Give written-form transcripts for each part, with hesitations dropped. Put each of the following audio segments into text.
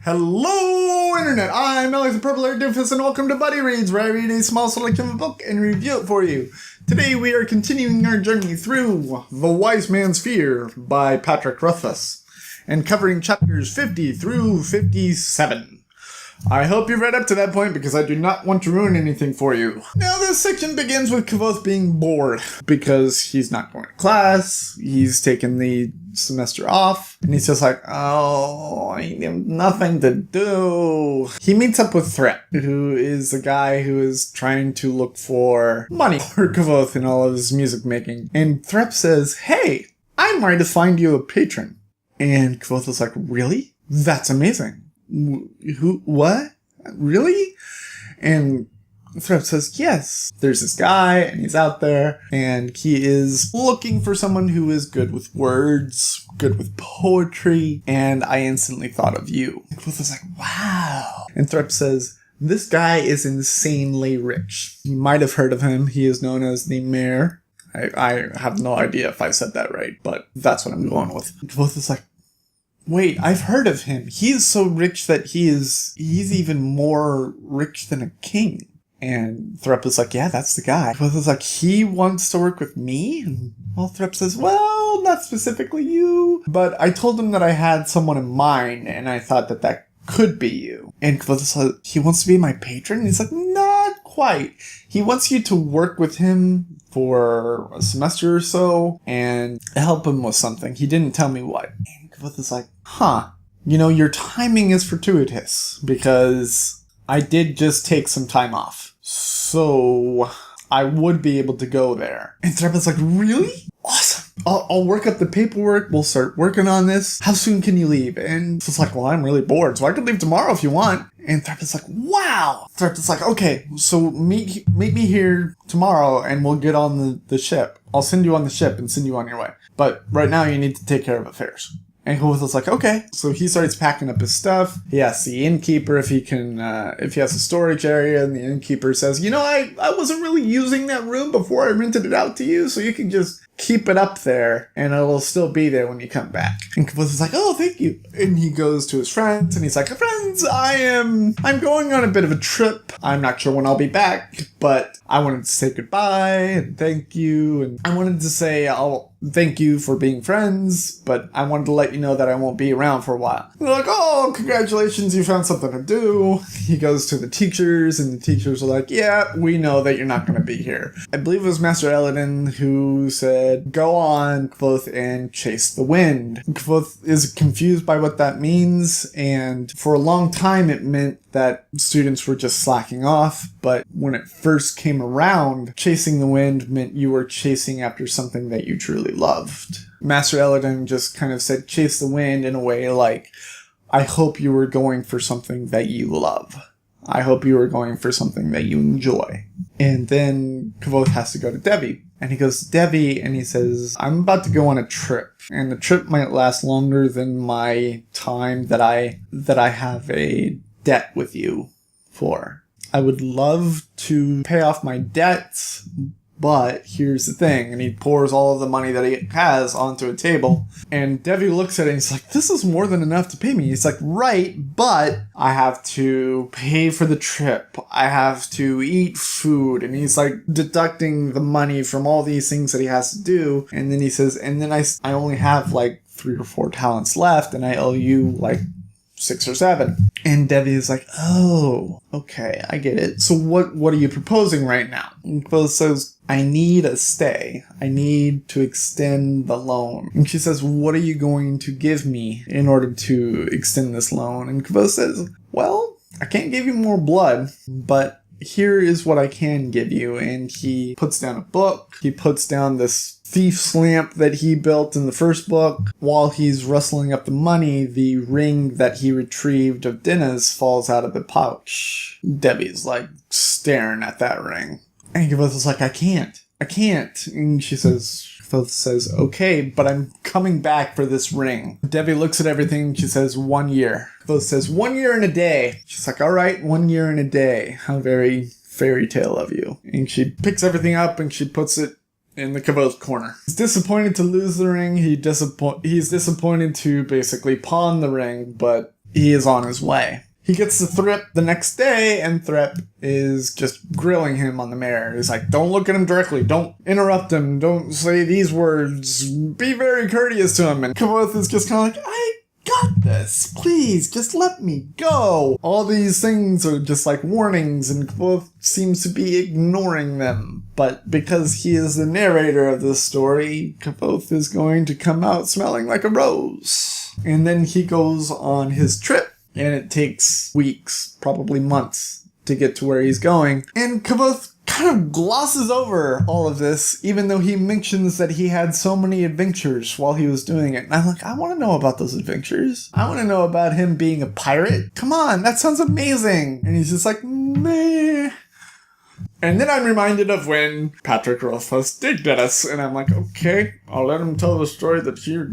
Hello, Internet! I'm Alex the Purple Haired Doofus, and welcome to Buddy Reads, where I read a small selection of a book and review it for you. Today we are continuing our journey through The Wise Man's Fear by Patrick Rothfuss, and covering chapters 50 through 57. I hope you've read up to that point because I do not want to ruin anything for you. Now this section begins with Kavoth being bored because he's not going to class, he's taken the semester off, and he's just like, oh, I have nothing to do. He meets up with Threp, who is the guy who is trying to look for money for Kavoth in all of his music making. And Threp says, hey, I'm ready to find you a patron. And Kavoth is like, really? That's amazing. Who? What? Really? And Threp says, yes, there's this guy, and he's out there, and he is looking for someone who is good with words, good with poetry, and I instantly thought of you. And Kavoth is like, wow. And Threp says, this guy is insanely rich. You might have heard of him. He is known as the mayor. I have no idea if I said that right, but that's what I'm going with. Kavoth is like, wait, I've heard of him. He's so rich that he's even more rich than a king. And Threp is like, yeah, that's the guy. Kavoth is like, he wants to work with me? And well, Threp says, well, not specifically you, but I told him that I had someone in mind, and I thought that that could be you. And Kavoth is like, he wants to be my patron? And he's like, not quite. He wants you to work with him for a semester or so and help him with something. He didn't tell me what. And Kavoth is like, huh, you know, your timing is fortuitous because I did just take some time off. So I would be able to go there. And Threp is like, really? Awesome. I'll work up the paperwork. We'll start working on this. How soon can you leave? And it's like, well, I'm really bored, so I could leave tomorrow if you want. And Threp is like, wow. Threp is like, okay, so meet me here tomorrow and we'll get on the ship. I'll send you on the ship and send you on your way. But right now you need to take care of affairs. And Kavoth is like, okay. So he starts packing up his stuff. He asks the innkeeper if he can, if he has a storage area. And the innkeeper says, you know, I wasn't really using that room before I rented it out to you. So you can just keep it up there and it'll still be there when you come back. And Kavoth is like, oh, thank you. And he goes to his friends and he's like, friends, I'm going on a bit of a trip. I'm not sure when I'll be back, but I wanted to say goodbye and thank you. And I wanted to say I'll thank you for being friends, but I wanted to let you know that I won't be around for a while. And they're like, oh, congratulations, you found something to do. He goes to the teachers, and the teachers are like, yeah, we know that you're not going to be here. I believe it was Master Eladin who said, go on, Kavoth, and chase the wind. Kavoth is confused by what that means, and for a long time it meant that students were just slacking off, but when it first came around, chasing the wind meant you were chasing after something that you truly loved. Master Eladin just kind of said chase the wind in a way like, I hope you were going for something that you love. I hope you were going for something that you enjoy. And then Kavoth has to go to Devi. And he goes to Devi and he says, I'm about to go on a trip. And the trip might last longer than my time that I have a debt with you for. I would love to pay off my debts, but here's the thing. And he pours all of the money that he has onto a table. And Devi looks at it and he's like, this is more than enough to pay me. He's like, right, but I have to pay for the trip. I have to eat food. And he's like deducting the money from all these things that he has to do. And then he says, and then I only have like 3 or 4 talents left and I owe you like 6 or 7. And Devi is like, oh, okay, I get it. So what are you proposing right now? And Kavoth says, I need a stay. I need to extend the loan. And she says, what are you going to give me in order to extend this loan? And Kavoth says, well, I can't give you more blood, but here is what I can give you. And he puts down a book. He puts down this thief's lamp that he built in the first book. While he's rustling up the money, the ring that he retrieved of Dinah's falls out of the pouch. Debbie's like staring at that ring. And Kavoth is like, I can't. And Kavoth says, okay, but I'm coming back for this ring. Debbie looks at everything. She says, 1 year. Kavoth says, 1 year and a day. She's like, all right, 1 year and a day. How very fairy tale of you. And she picks everything up and she puts it in the Kavoth corner. He's disappointed to lose the ring. He's disappointed to basically pawn the ring, but he is on his way. He gets to Thrip the next day, and Thrip is just grilling him on the mayor. He's like, don't look at him directly. Don't interrupt him. Don't say these words. Be very courteous to him. And Kvothe is just kind of like, I got this. Please, just let me go. All these things are just like warnings, and Kvothe seems to be ignoring them. But because he is the narrator of this story, Kvothe is going to come out smelling like a rose. And then he goes on his trip. And it takes weeks, probably months, to get to where he's going. And Kvothe kind of glosses over all of this, even though he mentions that he had so many adventures while he was doing it. And I'm like, I want to know about those adventures. I want to know about him being a pirate. Come on, that sounds amazing. And he's just like, meh. And then I'm reminded of when Patrick Rothfuss did get us, and I'm like, okay, I'll let him tell the story the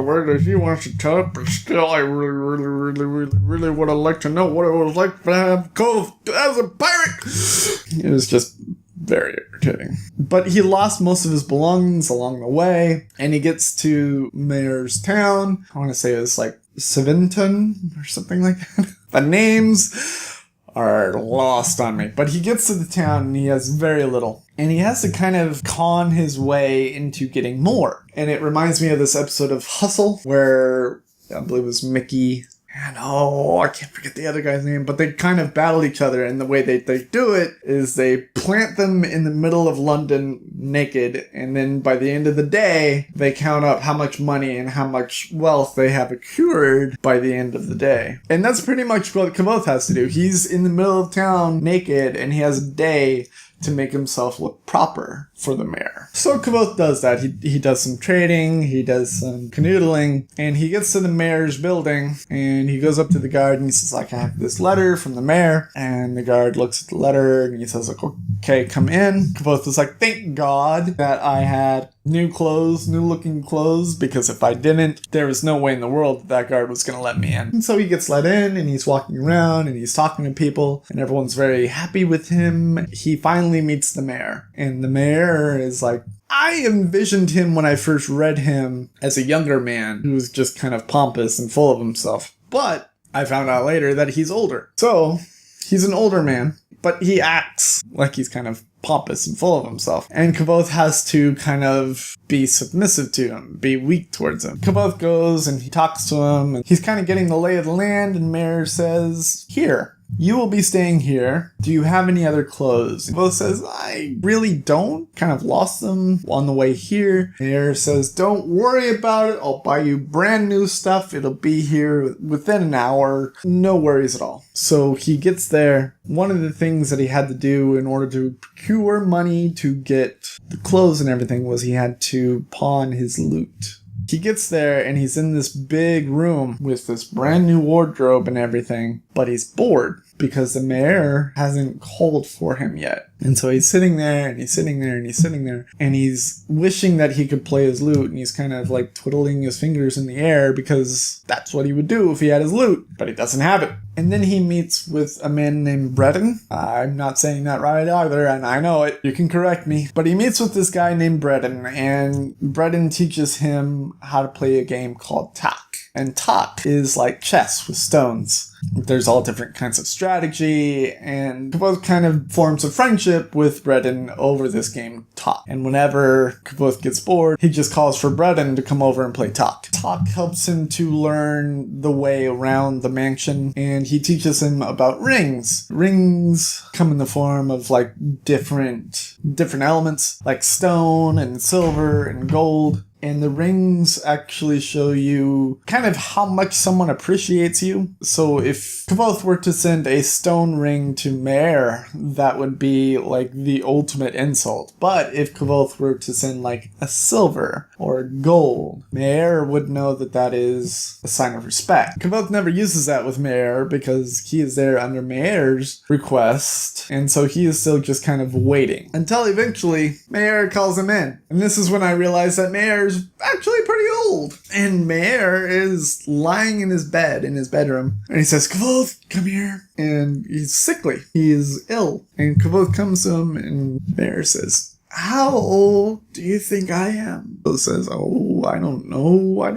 way that he wants to tell it, but still, I really would have liked to know what it was like to have Kvothe as a pirate. It was just very irritating. But he lost most of his belongings along the way, and he gets to Mayor's town. I want to say it was like Seventon or something like that. The names are lost on me. But he gets to the town and he has very little. And he has to kind of con his way into getting more. And it reminds me of this episode of Hustle where I believe it was Mickey and I can't forget the other guy's name, but they kind of battle each other, and the way they do it is they plant them in the middle of London naked, and then by the end of the day, they count up how much money and how much wealth they have accrued by the end of the day. And that's pretty much what Kvothe has to do. He's in the middle of town naked, and he has a day to make himself look proper for the mayor. So Kvothe does that. He does some trading, he does some canoodling, and he gets to the mayor's building, and he goes up to the guard, and he says, like, I have this letter from the mayor, and the guard looks at the letter, and he says, like, okay, come in. Kvothe is like, thank God that I had new looking clothes, because if I didn't, there was no way in the world that guard was going to let me in. And so he gets let in, and he's walking around, and he's talking to people, and everyone's very happy with him. He finally meets the mayor, and the mayor is like, I envisioned him when I first read him as a younger man who was just kind of pompous and full of himself. But I found out later that he's older. So he's an older man, but he acts like he's kind of pompous and full of himself. And Kvothe has to kind of be submissive to him, be weak towards him. Kvothe goes and he talks to him, and he's kind of getting the lay of the land, and Mayor says, here, you will be staying here. Do you have any other clothes? And Kvothe says, I really don't. Kind of lost them on the way here. Mayor says, don't worry about it. I'll buy you brand new stuff. It'll be here within an hour. No worries at all. So he gets there. One of the things that he had to do in order to procure money to get the clothes and everything was he had to pawn his loot. He gets there and he's in this big room with this brand new wardrobe and everything, but he's bored because the mayor hasn't called for him yet. And so he's sitting there and he's sitting there and he's sitting there and he's wishing that he could play his lute, and he's kind of like twiddling his fingers in the air because that's what he would do if he had his lute, but he doesn't have it. And then he meets with a man named Breton. I'm not saying that right either, and I know it. You can correct me. But he meets with this guy named Breton, and Breton teaches him how to play a game called Tak. And Tak is like chess with stones. There's all different kinds of strategy, and Kvothe kind of forms a friendship with Breton over this game Tak. And whenever Kvothe gets bored, he just calls for Breton to come over and play Tak. Tak helps him to learn the way around the mansion, and he teaches him about rings. Rings come in the form of like different elements, like stone and silver and gold. And the rings actually show you kind of how much someone appreciates you. So if Kvothe were to send a stone ring to Mayor, that would be like the ultimate insult. But if Kvothe were to send like a silver or gold, Mayor would know that that is a sign of respect. Kvothe never uses that with Mayor because he is there under Mayor's request. And so he is still just kind of waiting until eventually Mayor calls him in. And this is when I realized that Mayor actually pretty old. And Mayor is lying in his bed in his bedroom. And he says, Kvothe, come here. And he's sickly. He is ill. And Kvothe comes to him and Mayor says, how old do you think I am? Kvothe says, I don't know. I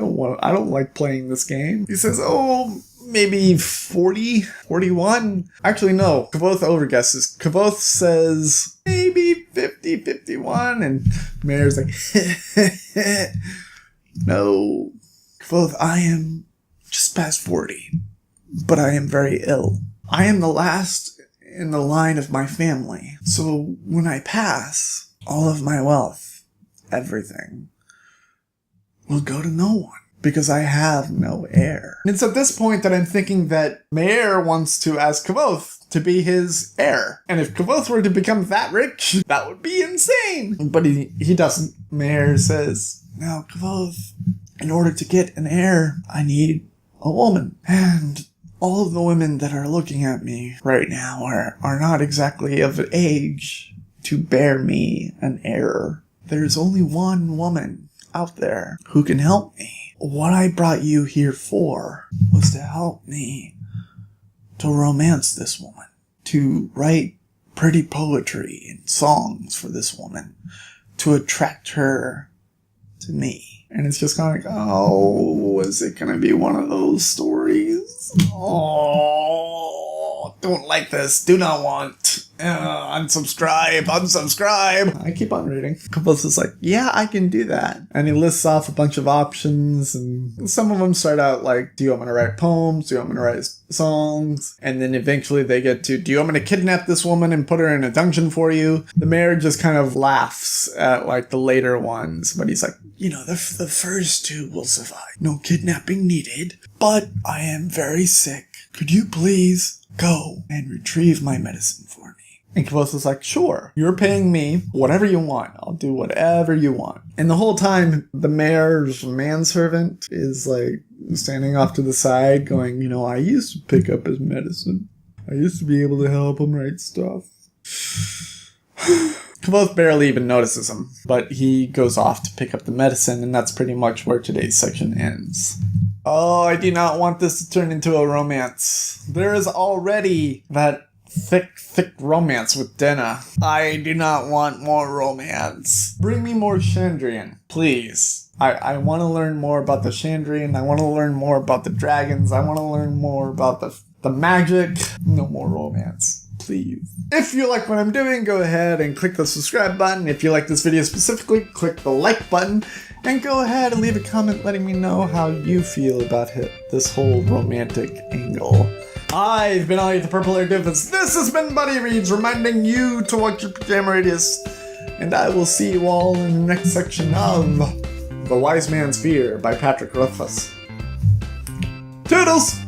don't like playing this game. He says, maybe 40, 41. Actually, no. Kvothe overguesses. Kvothe says maybe 50, 51. And Mayor's like, no. Kvothe, I am just past 40. But I am very ill. I am the last in the line of my family. So when I pass, all of my wealth, everything, will go to no one. Because I have no heir. And it's at this point that I'm thinking that Mayor wants to ask Kvothe to be his heir. And if Kvothe were to become that rich, that would be insane. But he doesn't. Mayor says, now Kvothe, in order to get an heir, I need a woman. And all of the women that are looking at me right now are not exactly of age to bear me an heir. There's only one woman out there who can help me. What I brought you here for was to help me to romance this woman, to write pretty poetry and songs for this woman, to attract her to me. And it's just kind of like, oh, is it going to be one of those stories? Oh, don't like this, do not want. Unsubscribe. I keep on reading. Kvothe is like, yeah, I can do that. And he lists off a bunch of options, and some of them start out like, do you want me to write poems? Do you want me to write songs? And then eventually they get to, do you want me to kidnap this woman and put her in a dungeon for you? The mayor just kind of laughs at like the later ones, but he's like, you know, the first two will survive. No kidnapping needed, but I am very sick. Could you please go and retrieve my medicine for me? And Kvothe is like, sure, you're paying me whatever you want. I'll do whatever you want. And the whole time, the mayor's manservant is like standing off to the side going, you know, I used to pick up his medicine. I used to be able to help him write stuff. Kvothe barely even notices him, but he goes off to pick up the medicine, and that's pretty much where today's section ends. Oh, I do not want this to turn into a romance. There is already that thick romance with Denna. I do not want more romance. Bring me more Chandrian, please. I want to learn more about the Chandrian. I want to learn more about the dragons. I want to learn more about the magic. No more romance, please. If you like what I'm doing, go ahead and click the subscribe button. If you like this video specifically, click the like button. And go ahead and leave a comment letting me know how you feel about this whole romantic angle. I've been Ollie the Purple Hair Doofus. This has been Buddy Reads, reminding you to watch your pajama radius. And I will see you all in the next section of The Wise Man's Fear by Patrick Rothfuss. Toodles!